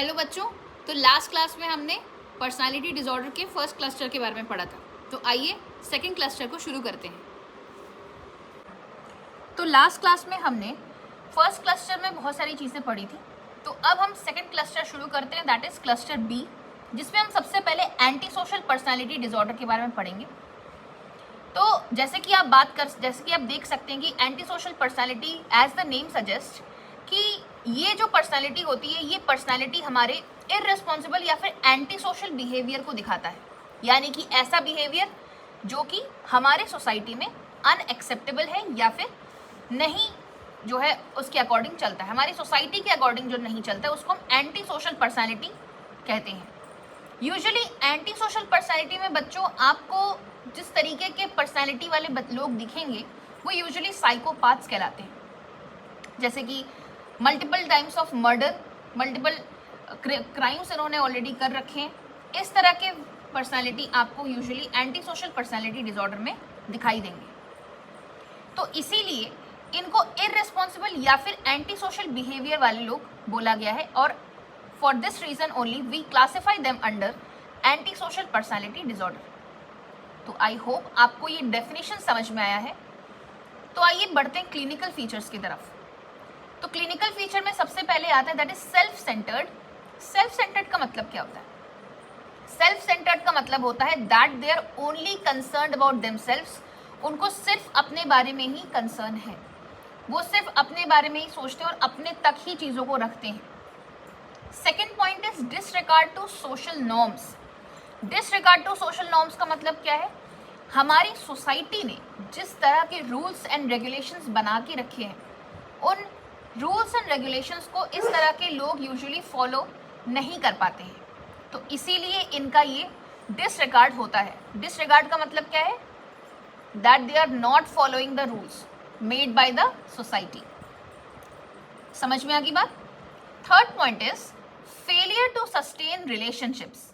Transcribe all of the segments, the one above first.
Hello बच्चों, तो last class में हमने पर्सनालिटी डिसऑर्डर के फर्स्ट क्लस्टर के बारे में पढ़ा था। तो आइए सेकंड क्लस्टर को शुरू करते हैं। तो लास्ट क्लास में हमने फर्स्ट क्लस्टर में बहुत सारी चीज़ें पढ़ी थी। तो अब हम सेकंड क्लस्टर शुरू करते हैं, दैट इज़ क्लस्टर बी, जिसमें हम सबसे पहले एंटी सोशल पर्सनालिटी डिसऑर्डर के बारे में पढ़ेंगे। तो जैसे कि आप देख सकते हैं कि anti social personality as the name suggest कि ये जो पर्सनालिटी होती है, ये पर्सनालिटी हमारे इररिस्पॉन्सिबल या फिर एंटी सोशल बिहेवियर को दिखाता है। यानी कि ऐसा बिहेवियर जो कि हमारे सोसाइटी में अनएक्सेप्टेबल है या फिर नहीं जो है उसके अकॉर्डिंग चलता है, हमारी सोसाइटी के अकॉर्डिंग जो नहीं चलता है उसको हम एंटी सोशल पर्सनालिटी कहते हैं। यूजुअली एंटी सोशल पर्सनालिटी में बच्चों आपको जिस तरीके के पर्सनालिटी वाले लोग दिखेंगे वो यूजुअली साइकोपाथ्स कहलाते हैं। जैसे कि multiple times of murder, multiple crimes इन्होंने ऑलरेडी कर रखे हैं, इस तरह के पर्सनालिटी आपको usually anti social personality disorder में दिखाई देंगे। तो इसीलिए इनको इररिस्पॉन्सिबल या फिर एंटी सोशल बिहेवियर वाले लोग बोला गया है, और for this reason only we classify them under anti social personality disorder. तो आई होप आपको ये डेफिनेशन समझ में आया है। तो आइए बढ़ते हैं क्लिनिकल फीचर्स की तरफ। तो क्लिनिकल फीचर में सबसे पहले आता है that is self centred. Self centred का मतलब क्या होता है? सेल्फ सेंटर्ड का मतलब होता है that they are only concerned about themselves. उनको सिर्फ अपने बारे में ही कंसर्न है, वो सिर्फ अपने बारे में ही सोचते हैं और अपने तक ही चीजों को रखते हैं। Second point is disregard to social norms. Disregard to social norms का मतलब क्या है? हमारी सोसाइटी ने जिस तरह के रूल्स एंड रेगुलेशंस बना के रखे हैं, उन रूल्स एंड रेगुलेशंस को इस तरह के लोग यूजुअली फॉलो नहीं कर पाते हैं, तो इसीलिए इनका ये डिसरिगार्ड होता है। डिसरिगार्ड का मतलब क्या है? That they are not following the rules made by the society. समझ में आ गई बात? Third point is failure to sustain relationships.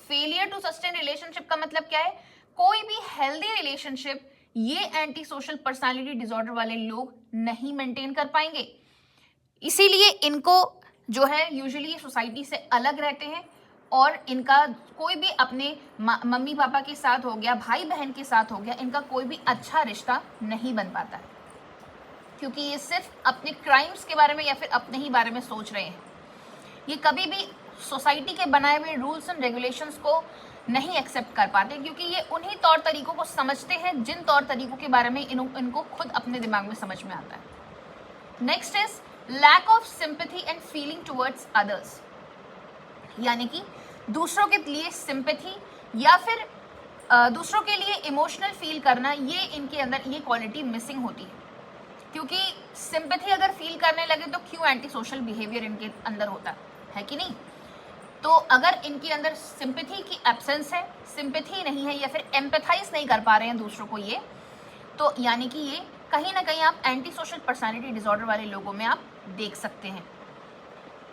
Failure to sustain relationship का मतलब क्या है? कोई भी हेल्दी रिलेशनशिप ये एंटी सोशल पर्सनालिटी डिसऑर्डर वाले लोग नहीं मेंटेन कर पाएंगे। इसीलिए इनको जो है यूजुअली सोसाइटी से अलग रहते हैं, और इनका कोई भी अपने मम्मी पापा के साथ हो गया, भाई बहन के साथ हो गया, इनका कोई भी अच्छा रिश्ता नहीं बन पाता है, क्योंकि ये सिर्फ अपने क्राइम्स के बारे में या फिर अपने ही बारे में सोच रहे हैं। ये कभी भी सोसाइटी के बनाए हुए रूल्स एंड रेगुलेशंस को नहीं एक्सेप्ट कर पाते, क्योंकि ये उन्हीं तौर तरीकों को समझते हैं जिन तौर तरीकों के बारे में इनको खुद अपने दिमाग में समझ में आता है। Next is lack of sympathy and feeling towards others. यानी कि दूसरों के लिए सिंपैथी या फिर दूसरों के लिए इमोशनल फील करना, ये इनके अंदर ये क्वालिटी मिसिंग होती है। क्योंकि सिंपैथी अगर फील करने लगे तो क्यों एंटी सोशल बिहेवियर इनके अंदर होता है कि नहीं? तो अगर इनके अंदर सिंपैथी की एब्सेंस है, सिंपैथी नहीं है या फिर एम्पैथाइज नहीं कर पा रहे हैं दूसरों को, ये तो यानी कि ये कहीं ना कहीं आप एंटी सोशल पर्सनालिटी डिसऑर्डर वाले लोगों में आप देख सकते हैं।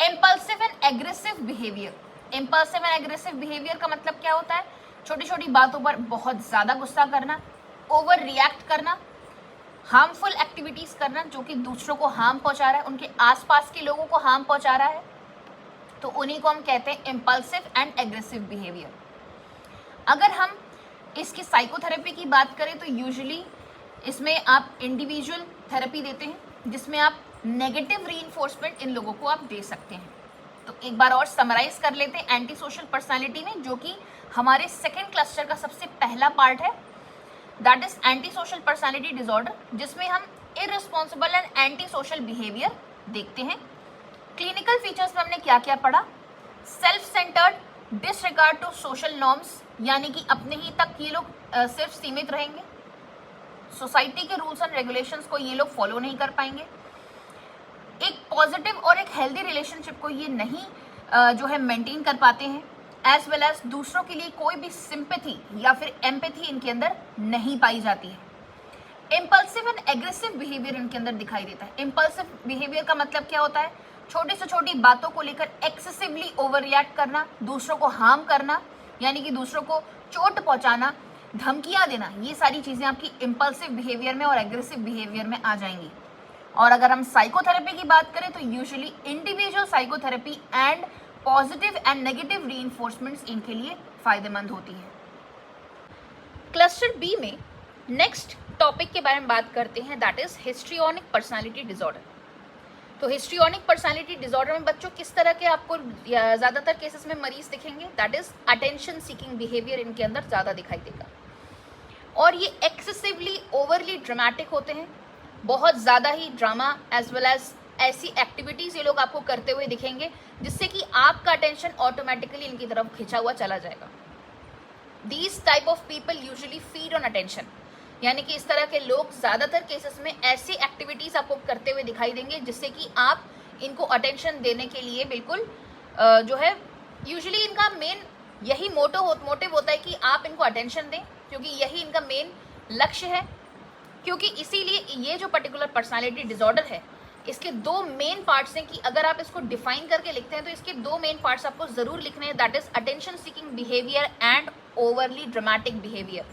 Impulsive and aggressive behaviour. Impulsive and aggressive behaviour का मतलब क्या होता है? छोटी छोटी बातों पर बहुत ज़्यादा गुस्सा करना, ओवर रिएक्ट करना, हार्मफुल एक्टिविटीज़ करना जो कि दूसरों को हार्म पहुंचा रहा है, उनके आसपास के लोगों को हार्म पहुंचा रहा है, तो उन्हीं को हम कहते हैं इम्पल्सिव एंड एग्रेसिव बिहेवियर। अगर हम इसकी साइकोथेरेपी की बात करें तो यूजुअली इसमें आप इंडिविजुअल थेरेपी देते हैं, जिसमें आप नेगेटिव रीइंफोर्समेंट इन लोगों को आप दे सकते हैं। तो एक बार और समराइज कर लेते हैं एंटी सोशल पर्सनालिटी में, जो कि हमारे सेकेंड क्लस्टर का सबसे पहला पार्ट है, that is anti social personality disorder, जिसमें हम irresponsible and anti social behaviour देखते हैं। क्लिनिकल फीचर्स में हमने क्या क्या पढ़ा? Self centred, disregard to social norms, यानी कि अपने ही तक ये लोग सिर्फ सीमित रहेंगे, सोसाइटी के रूल्स एंड रेगुलेशंस को ये लोग फॉलो नहीं कर पाएंगे, एक पॉजिटिव और एक हेल्दी रिलेशनशिप को ये नहीं जो है मेंटेन कर पाते हैं, एज वेल एज दूसरों के लिए कोई भी सिंपैथी या फिर एम्पैथी इनके अंदर नहीं पाई जाती है। इम्पल्सिव एंड एग्रेसिव बिहेवियर इनके अंदर दिखाई देता है। इम्पल्सिव बिहेवियर का मतलब क्या होता है? छोटी से छोटी बातों को लेकर एक्सेसिवली ओवर रिएक्ट करना, दूसरों को हार्म करना, यानी कि दूसरों को चोट पहुंचाना, धमकियां देना, ये सारी चीजें आपकी इम्पल्सिव बिहेवियर में और एग्रेसिव बिहेवियर में आ जाएंगी। और अगर हम साइकोथेरेपी की बात करें तो usually individual psychotherapy and positive and negative reinforcements इनके लिए फायदेमंद होती है। क्लस्टर बी में नेक्स्ट टॉपिक के बारे में बात करते हैं, that is histrionic personality disorder. तो हिस्ट्रियोनिक पर्सनालिटी डिसऑर्डर में बच्चों किस तरह के आपको ज़्यादातर केसेस में मरीज दिखेंगे, that is attention seeking behaviour इनके अंदर ज़्यादा दिखाई देगा, और ये एक्सेसिवली ओवरली ड्रामेटिक होते हैं, बहुत ज़्यादा ही ड्रामा एज वेल एज ऐसी एक्टिविटीज़ ये लोग आपको करते हुए दिखेंगे जिससे कि आपका अटेंशन ऑटोमेटिकली इनकी तरफ खिंचा हुआ चला जाएगा। These type of people usually feed on attention, यानी कि इस तरह के लोग ज़्यादातर केसेस में ऐसी एक्टिविटीज़ आपको करते हुए दिखाई देंगे जिससे कि आप इनको अटेंशन देने के लिए बिल्कुल जो है यूजुअली इनका मेन यही मोटिव होता है कि आप इनको अटेंशन दें, क्योंकि यही इनका मेन लक्ष्य है। क्योंकि इसीलिए ये जो पर्टिकुलर पर्सनालिटी डिसऑर्डर है इसके दो मेन पार्ट्स हैं कि अगर आप इसको डिफाइन करके लिखते हैं तो इसके दो मेन पार्ट्स आपको ज़रूर लिखने हैं, that is attention seeking behaviour and overly dramatic behaviour.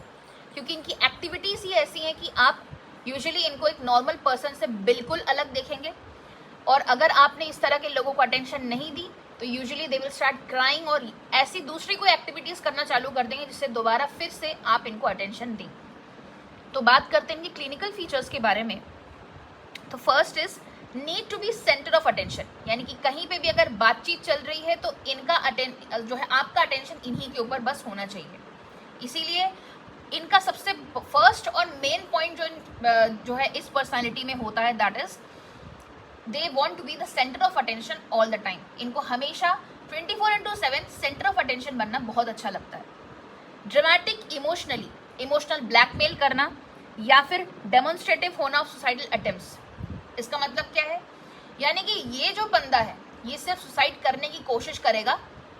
क्योंकि इनकी एक्टिविटीज़ ही ऐसी हैं कि आप यूजुअली इनको एक नॉर्मल पर्सन से बिल्कुल अलग देखेंगे, और अगर आपने इस तरह के लोगों को अटेंशन नहीं दी तो usually they will start crying और ऐसी दूसरी कोई एक्टिविटीज़ करना चालू कर देंगे जिससे दोबारा फिर से आप इनको अटेंशन दें। तो बात करते हैं इनकी क्लिनिकल फीचर्स के बारे में। तो first is need to be centre of attention, यानी कि कहीं पे भी अगर बातचीत चल रही है तो इनका जो है आपका अटेंशन इन्हीं के ऊपर बस होना चाहिए। इसीलिए इनका सबसे फर्स्ट और मेन पॉइंट जो है इस पर्सनालिटी में होता है, that is they want to be the centre of attention all the time. इनको हमेशा 24/7 सेंटर ऑफ अटेंशन बनना बहुत अच्छा लगता है। ड्रामेटिक इमोशनल ब्लैकमेल करना या फिर डेमोन्स्ट्रेटिव होना ऑफ सुसाइडल अटेम्प्ट्स। इसका मतलब क्या है, यानी कि ये जो बंदा है ये सिर्फ सुसाइड करने की कोशिश करेगा,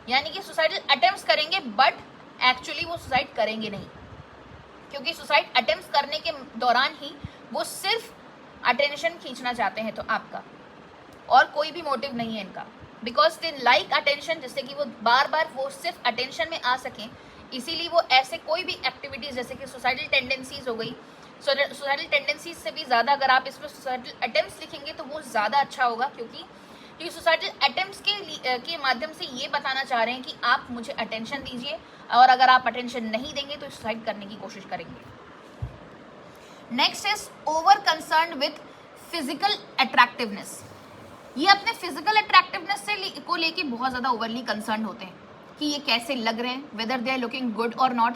यानी कि सुसाइडल अटेम्प्ट्स करेंगे बट एक्चुअली वो सुसाइड करेंगे नहीं, क्योंकि सुसाइड अटेम्प्ट्स करने के दौरान ही वो सिर्फ अटेंशन खींचना चाहते हैं तो आपका, और कोई भी मोटिव नहीं है इनका, बिकॉज दे लाइक अटेंशन, जिससे कि वो बार बार वो सिर्फ अटेंशन में आ सकें। इसीलिए वो ऐसे कोई भी एक्टिविटीज़ जैसे कि सुसाइडल टेंडेंसीज हो गई, सुसाइडल टेंडेंसीज से भी ज़्यादा अगर आप इसमें सुसाइडल अटेम्प्ट्स लिखेंगे तो वो ज़्यादा अच्छा होगा, क्योंकि सुसाइडल अटेम्प्ट्स के माध्यम से ये बताना चाह रहे हैं कि आप मुझे अटेंशन दीजिए, और अगर आप अटेंशन नहीं देंगे तो सुसाइड करने की कोशिश करेंगे। Next is over concern with physical attractiveness. ये अपने फिजिकल अट्रैक्टिवनेस को लेके बहुत ज़्यादा ओवरली कंसर्न होते हैं कि ये कैसे लग रहे हैं, whether they are looking good और नॉट।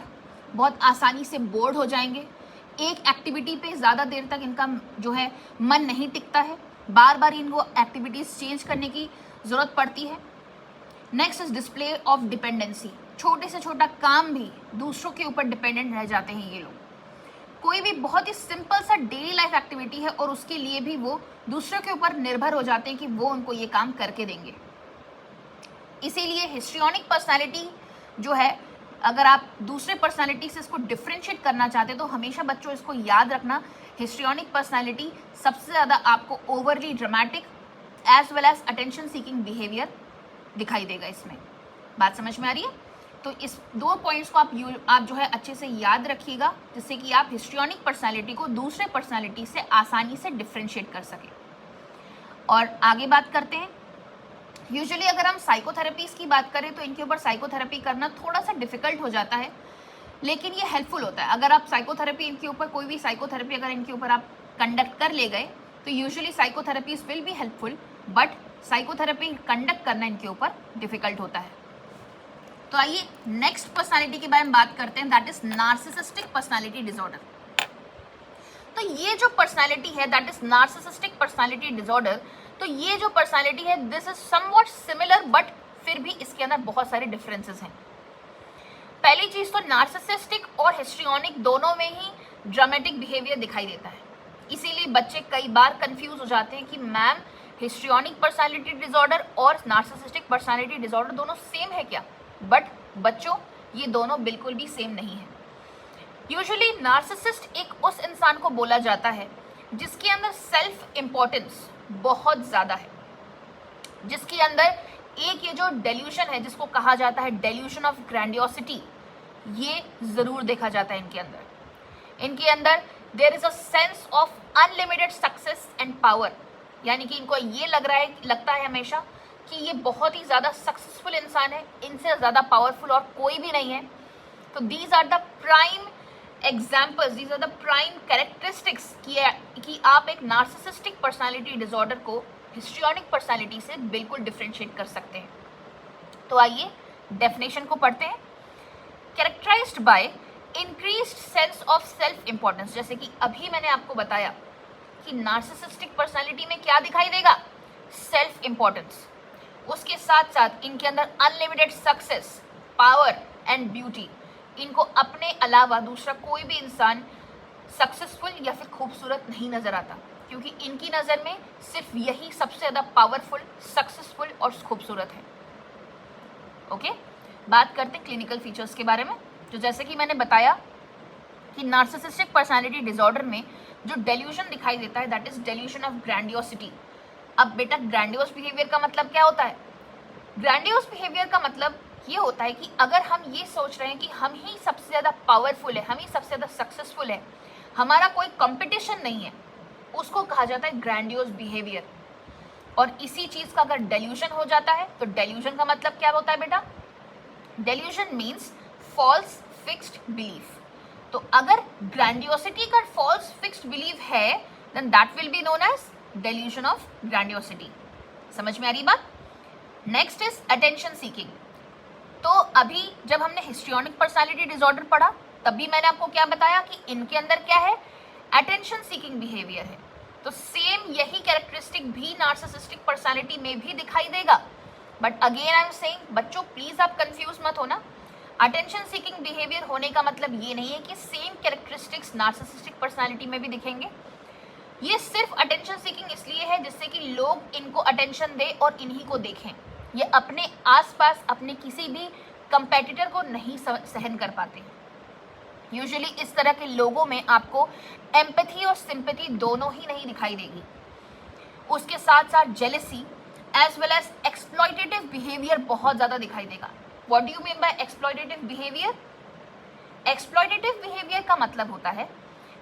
बहुत आसानी से बोर्ड हो जाएंगे, एक एक्टिविटी पे ज़्यादा देर तक इनका जो है मन नहीं टिकता है, बार बार इनको एक्टिविटीज़ चेंज करने की ज़रूरत पड़ती है। Next is display of dependency. छोटे से छोटा काम भी दूसरों के ऊपर डिपेंडेंट रह जाते हैं ये लोग। कोई भी बहुत ही सिंपल सा डेली लाइफ एक्टिविटी है और उसके लिए भी वो दूसरों के ऊपर निर्भर हो जाते हैं कि वो उनको ये काम करके देंगे। इसीलिए हिस्ट्रियोनिक पर्सनालिटी जो है, अगर आप दूसरे पर्सनालिटी से इसको डिफ्रेंशिएट करना चाहते हैं तो हमेशा बच्चों इसको याद रखना, हिस्ट्रियोनिक पर्सनालिटी सबसे ज़्यादा आपको overly dramatic as well as attention seeking behaviour दिखाई देगा। इसमें बात समझ में आ रही है? तो इस दो पॉइंट्स को आप जो है अच्छे से याद रखिएगा, जिससे कि आप हिस्ट्रियोनिक पर्सनालिटी को दूसरे पर्सनालिटी से आसानी से डिफ्रेंशिएट कर सकें। और आगे बात करते हैं, यूजुअली अगर हम साइकोथेरेपीज़ की बात करें तो इनके ऊपर साइकोथेरेपी करना थोड़ा सा डिफिकल्ट हो जाता है, लेकिन ये हेल्पफुल होता है। अगर आप साइकोथेरेपी इनके ऊपर कोई भी साइकोथेरेपी अगर इनके ऊपर आप कंडक्ट कर ले गए तो usually psychotherapies will be helpful, but psychotherapy conduct करना इनके ऊपर डिफिकल्ट होता है। तो आइए नेक्स्ट पर्सनालिटी के बारे में बात करते हैं, that is narcissistic personality disorder. तो ये जो पर्सनालिटी है that is narcissistic personality disorder, तो ये जो पर्सनालिटी है this is somewhat similar, but फिर भी इसके अंदर बहुत सारे डिफरेंसेस हैं। पहली चीज तो नार्सिसिस्टिक और हिस्ट्रियोनिक दोनों में ही ड्रामेटिक बिहेवियर दिखाई देता है। इसीलिए बच्चे कई बार कंफ्यूज हो जाते हैं कि मैम हिस्ट्रियोनिक पर्सनालिटी डिसऑर्डर और नार्सिसिस्टिक पर्सनालिटी डिसऑर्डर दोनों सेम है क्या? बट बच्चों ये दोनों बिल्कुल भी सेम नहीं है। यूजुअली नार्सिसिस्ट एक उस इंसान को बोला जाता है जिसके अंदर सेल्फ इम्पोर्टेंस बहुत ज़्यादा है, जिसके अंदर एक ये जो डेल्यूशन है जिसको कहा जाता है डेल्यूशन ऑफ ग्रैंडियोसिटी, ये ज़रूर देखा जाता है इनके अंदर। इनके अंदर there is a sense of unlimited success and power, यानी कि इनको ये लगता है हमेशा कि ये बहुत ही ज़्यादा सक्सेसफुल इंसान है, इनसे ज़्यादा पावरफुल और कोई भी नहीं है। तो these are the prime examples, these are the prime characteristics कि आप एक नार्सिसिस्टिक पर्सनालिटी डिसऑर्डर को हिस्ट्रियोनिक पर्सनालिटी से बिल्कुल डिफ्रेंशिएट कर सकते हैं। तो आइए डेफिनेशन को पढ़ते हैं। Characterised by increased sense of self importance, जैसे कि अभी मैंने आपको बताया कि नार्सिसिस्टिक पर्सनालिटी में क्या दिखाई देगा, सेल्फ इंपॉर्टेंस। उसके साथ साथ इनके अंदर unlimited success, power and beauty. इनको अपने अलावा दूसरा कोई भी इंसान सक्सेसफुल या फिर खूबसूरत नहीं नजर आता, क्योंकि इनकी नज़र में सिर्फ यही सबसे ज़्यादा पावरफुल, सक्सेसफुल और खूबसूरत है। ओके, बात करते हैं क्लिनिकल फीचर्स के बारे में। जो जैसे कि मैंने बताया कि नार्सिसिस्टिक पर्सनालिटी डिसऑर्डर में जो डेल्यूजन दिखाई देता है that is delusion of grandiosity. अब बेटा ग्रैंडियोस बिहेवियर का मतलब क्या होता है? ग्रैंडियोस बिहेवियर का मतलब ये होता है कि अगर हम ये सोच रहे हैं कि हम ही सबसे ज़्यादा पावरफुल है, हम ही सबसे ज़्यादा सक्सेसफुल है, हमारा कोई कंपटीशन नहीं है, उसको कहा जाता है ग्रैंडियोस बिहेवियर। और इसी चीज़ का अगर डेल्यूजन हो जाता है तो डेल्यूजन का मतलब क्या होता है बेटा? Delusion means false fixed belief. तो अगर ग्रैंडियोसिटी का फॉल्स फिक्स्ड बिलीफ है then that will be known as delusion of grandiosity. समझ में आ रही बात? Next is attention seeking. तो अभी जब हमने हिस्ट्रियोनिक पर्सनालिटी डिसऑर्डर पढ़ा तब भी मैंने आपको क्या बताया कि इनके अंदर क्या है, अटेंशन सीकिंग बिहेवियर है। तो सेम यही कैरेक्टरिस्टिक भी नार्सिसिस्टिक पर्सनालिटी में भी दिखाई देगा। But again I am saying बच्चों प्लीज आप कंफ्यूज मत होना। अटेंशन सीकिंग बिहेवियर होने का मतलब ये नहीं है कि सेम कैरेक्टरिस्टिक्स नार्सिसिस्टिक पर्सनालिटी में भी दिखेंगे। ये सिर्फ अटेंशन सीकिंग इसलिए है जिससे कि लोग इनको अटेंशन दे और इन्हीं को देखें। ये अपने आसपास अपने किसी भी कंपेटिटर को नहीं सहन कर पाते। यूजुअली इस तरह के लोगों में आपको एम्पैथी और सिंपैथी दोनों ही नहीं दिखाई देगी। उसके साथ साथ jealousy as well as exploitative behaviour बहुत ज़्यादा दिखाई देगा। What do you mean by exploitative behaviour? Exploitative behaviour का मतलब होता है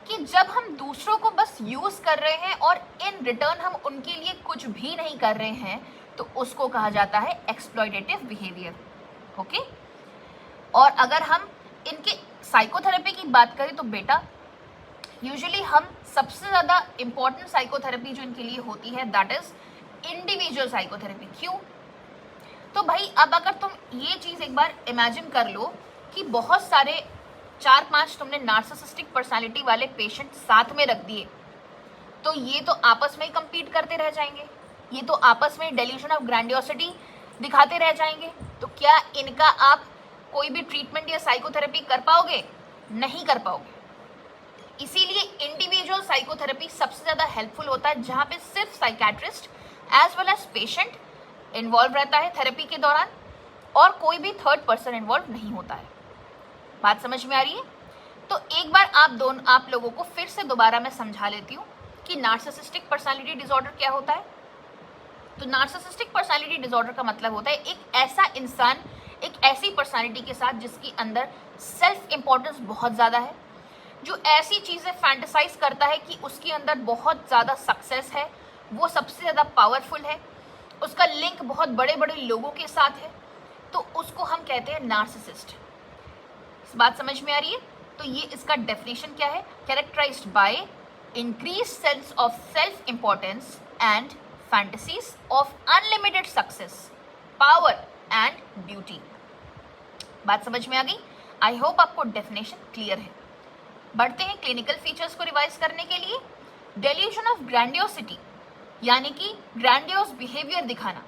कि जब हम दूसरों को बस यूज़ कर रहे हैं और इन रिटर्न हम उनके लिए कुछ भी नहीं कर रहे हैं तो उसको कहा जाता है एक्सप्लॉइटेटिव बिहेवियर। ओके, और अगर हम इनके साइकोथेरेपी की बात करें तो बेटा यूजुअली हम सबसे ज़्यादा इम्पॉर्टेंट साइकोथेरेपी जो इनके लिए होती है दैट इज इंडिविजुअल साइकोथेरेपी। क्यों? तो भाई अब अगर तुम ये चीज़ एक बार इमेजिन कर लो कि बहुत सारे 4-5 तुमने नार्सिसिस्टिक पर्सनालिटी वाले पेशेंट साथ में रख दिए तो ये तो आपस में ही कम्पीट करते रह जाएंगे, ये तो आपस में डेल्यूजन ऑफ ग्रैंडियोसिटी दिखाते रह जाएंगे। तो क्या इनका आप कोई भी ट्रीटमेंट या साइकोथेरेपी कर पाओगे? नहीं कर पाओगे। इसीलिए इंडिविजुअल साइकोथेरेपी सबसे ज़्यादा हेल्पफुल होता है जहाँ पे सिर्फ psychiatrist as well as patient involve रहता है थेरेपी के दौरान और कोई भी थर्ड पर्सन इन्वॉल्व नहीं होता है। बात समझ में आ रही है? तो एक बार आप लोगों को फिर से दोबारा मैं समझा लेती हूँ कि नार्सिसिस्टिक पर्सनालिटी डिसऑर्डर क्या होता है। तो नार्सिसिस्टिक पर्सनालिटी डिसऑर्डर का मतलब होता है एक ऐसा इंसान, एक ऐसी पर्सनालिटी के साथ जिसके अंदर सेल्फ इंपॉर्टेंस बहुत ज़्यादा है, जो ऐसी चीज़ें फैंटेसाइज करता है कि उसके अंदर बहुत ज़्यादा सक्सेस है, वो सबसे ज़्यादा पावरफुल है, उसका लिंक बहुत बड़े बड़े लोगों के साथ है, तो उसको हम कहते हैं नार्सिसिस्ट। इस बात समझ में आ रही है? तो ये इसका डेफिनेशन क्या है? Characterised by increase sense of self importance and fantasies of unlimited success, power and beauty. बात समझ में आ गई? आई होप आपको डेफिनेशन क्लियर है। बढ़ते हैं क्लिनिकल फीचर्स को रिवाइज करने के लिए। डेल्यूजन ऑफ ग्रैंडियोसिटी यानी कि ग्रैंडियोस बिहेवियर दिखाना,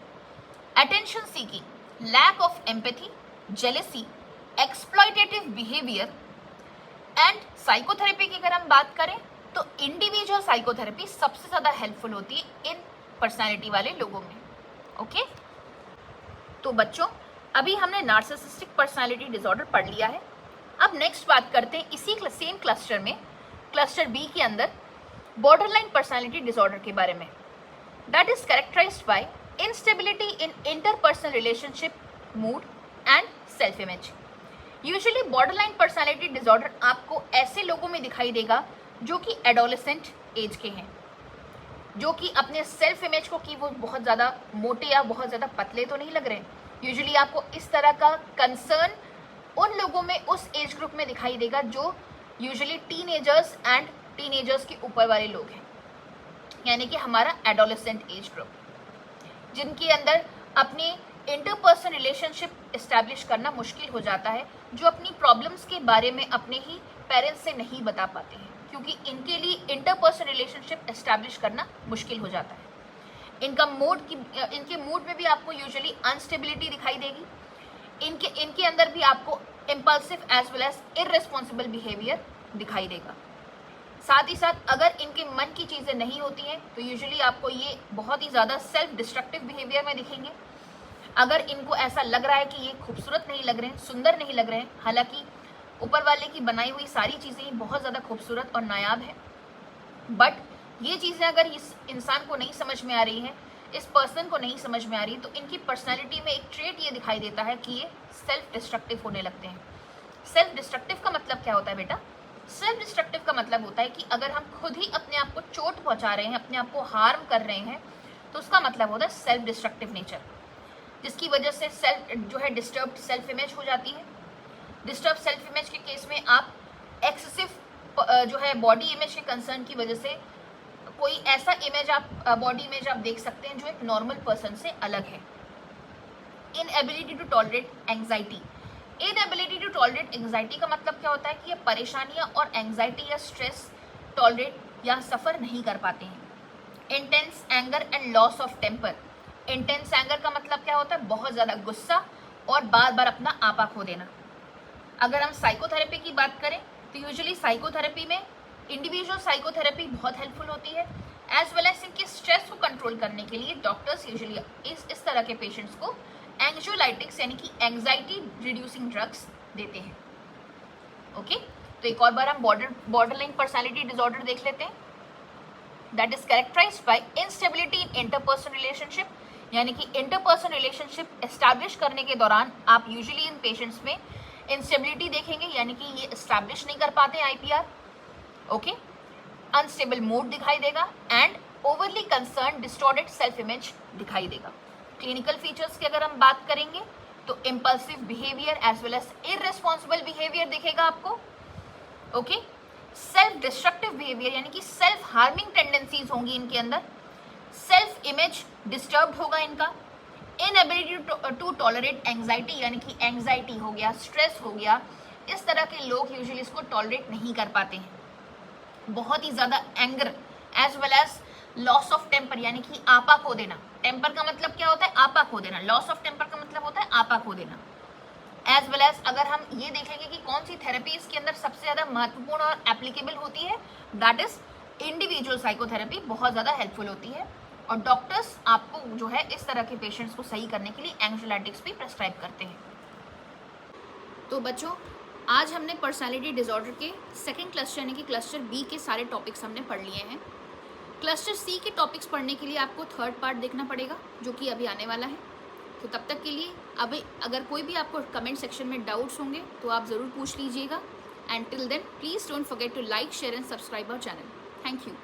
attention seeking, lack of empathy, jealousy, exploitative behaviour and psychotherapy की अगर हम बात करें तो इंडिविजुअल साइकोथेरेपी सबसे ज़्यादा हेल्पफुल होती है इन पर्सनैलिटी वाले लोगों में। ओके, तो बच्चों अभी हमने नार्सिसिस्टिक पर्सनैलिटी डिसऑर्डर पढ़ लिया है। अब नेक्स्ट बात करते हैं इसी सेम क्लस्टर में, क्लस्टर बी के अंदर बॉर्डरलाइन पर्सनैलिटी डिसऑर्डर के बारे में। That is characterised by instability in interpersonal relationship, mood and self image. Usually borderline personality disorder आपको ऐसे लोगों में दिखाई देगा जो कि एडोलेसेंट एज के हैं। जो कि अपने सेल्फ इमेज को कि वो बहुत ज़्यादा मोटे या बहुत ज़्यादा पतले तो नहीं लग रहे। यूजुअली आपको इस तरह का कंसर्न उन लोगों में, उस एज ग्रुप में दिखाई देगा जो यूजुअली टीनेजर्स एंड टीनेजर्स के ऊपर वाले लोग हैं, यानी कि हमारा एडोलेसेंट एज ग्रुप, जिनके अंदर अपनी इंटरपर्सनल रिलेशनशिप इस्टेब्लिश करना मुश्किल हो जाता है, जो अपनी प्रॉब्लम्स के बारे में अपने ही पेरेंट्स से नहीं बता पाते हैं, क्योंकि इनके लिए इंटरपर्सनल रिलेशनशिप इस्टेब्लिश करना मुश्किल हो जाता है। इनके मूड में भी आपको यूजुअली अनस्टेबिलिटी दिखाई देगी। इनके अंदर भी आपको impulsive as well as irresponsible behaviour दिखाई देगा। साथ ही साथ अगर इनके मन की चीज़ें नहीं होती हैं तो यूजुअली आपको ये बहुत ही ज़्यादा सेल्फ डिस्ट्रक्टिव बिहेवियर में दिखेंगे। अगर इनको ऐसा लग रहा है कि ये खूबसूरत नहीं लग रहे हैं, सुंदर नहीं लग रहे हैं, हालांकि ऊपर वाले की बनाई हुई सारी चीज़ें बहुत ज़्यादा खूबसूरत और नायाब है, बट ये चीज़ें अगर इस इंसान को नहीं समझ में आ रही है, इस पर्सन को नहीं समझ में आ रही, तो इनकी पर्सनैलिटी में एक ट्रेट ये दिखाई देता है कि ये सेल्फ डिस्ट्रक्टिव होने लगते हैं। सेल्फ डिस्ट्रक्टिव का मतलब क्या होता है बेटा? सेल्फ डिस्ट्रक्टिव का मतलब होता है कि अगर हम खुद ही अपने आप को चोट पहुंचा रहे हैं, अपने आप को हार्म कर रहे हैं, तो उसका मतलब होता है सेल्फ डिस्ट्रक्टिव नेचर, जिसकी वजह से सेल्फ जो है डिस्टर्ब्ड सेल्फ इमेज हो जाती है। डिस्टर्ब सेल्फ इमेज के केस में आप एक्सेसिव जो है बॉडी इमेज के कंसर्न की वजह से कोई ऐसा इमेज आप बॉडी इमेज आप देख सकते हैं जो एक नॉर्मल पर्सन से अलग है। Inability to tolerate anxiety. Inability to tolerate anxiety का मतलब क्या होता है कि ये परेशानियां और एंग्जाइटी या स्ट्रेस टॉलरेट या सफ़र नहीं कर पाते हैं। Intense anger and loss of temper. Intense anger का मतलब क्या होता है? बहुत ज़्यादा गुस्सा और बार बार अपना आपा खो देना। अगर हम साइकोथेरेपी की बात करें तो यूजुअली साइकोथेरेपी में इंडिविजुअल साइकोथेरेपी बहुत हेल्पफुल होती है, एज वेल एज इनके स्ट्रेस को कंट्रोल करने के लिए डॉक्टर्स यूजुअली इस तरह के पेशेंट्स को एंग्जाइटिक्स यानी कि एंग्जाइटी रिड्यूसिंग ड्रग्स देते हैं। ओके, तो एक और बार हम बॉर्डरलाइन पर्सनालिटी डिसऑर्डर देख लेते हैं। That is characterised by instability in interpersonal relationship, यानी कि इंटरपर्सनल रिलेशनशिप एस्टैब्लिश करने के दौरान आप यूजुअली इन पेशेंट्स में इंस्टेबिलिटी देखेंगे, यानी कि ये एस्टैब्लिश नहीं कर पाते आईपीआर। ओके, अनस्टेबल मूड दिखाई देगा and overly concern distorted self image दिखाई देगा। क्लिनिकल फीचर्स की अगर हम बात करेंगे तो impulsive behaviour as well as irresponsible behaviour दिखेगा आपको। ओके, सेल्फ डिस्ट्रक्टिव बिहेवियर यानी कि सेल्फ हार्मिंग टेंडेंसीज होंगी इनके अंदर। सेल्फ इमेज डिस्टर्ब्ड होगा इनका। इनएबिलिटी टू टॉलरेट एंग्जाइटी, यानी कि एंग्जाइटी हो गया, स्ट्रेस हो गया, इस तरह के लोग यूजुअली इसको टॉलरेट नहीं कर पाते हैं। बहुत ही ज़्यादा anger as well as loss of temper, यानी कि आपा खो देना। टेम्पर का मतलब क्या होता है? आपा खो देना। लॉस ऑफ टेम्पर का मतलब होता है आपा खो देना। एज वेल एज अगर हम ये देखेंगे कि कौन सी थेरेपी इसके अंदर सबसे ज़्यादा महत्वपूर्ण और एप्लीकेबल होती है, दैट इज इंडिविजुअल साइकोथेरेपी बहुत ज़्यादा हेल्पफुल होती है, और डॉक्टर्स आपको जो है इस तरह के पेशेंट्स को सही करने के लिए एंग्जाइटिक्स भी प्रेस्क्राइब करते हैं। तो बच्चों, आज हमने पर्सनालिटी डिसऑर्डर के सेकंड क्लस्टर यानी कि क्लस्टर बी के सारे टॉपिक्स हमने पढ़ लिए हैं। क्लस्टर सी के टॉपिक्स पढ़ने के लिए आपको थर्ड पार्ट देखना पड़ेगा, जो कि अभी आने वाला है। तो तब तक के लिए अभी अगर कोई भी आपको कमेंट सेक्शन में डाउट्स होंगे तो आप ज़रूर पूछ लीजिएगा। And till then please don't forget to like, share and subscribe our channel. Thank you.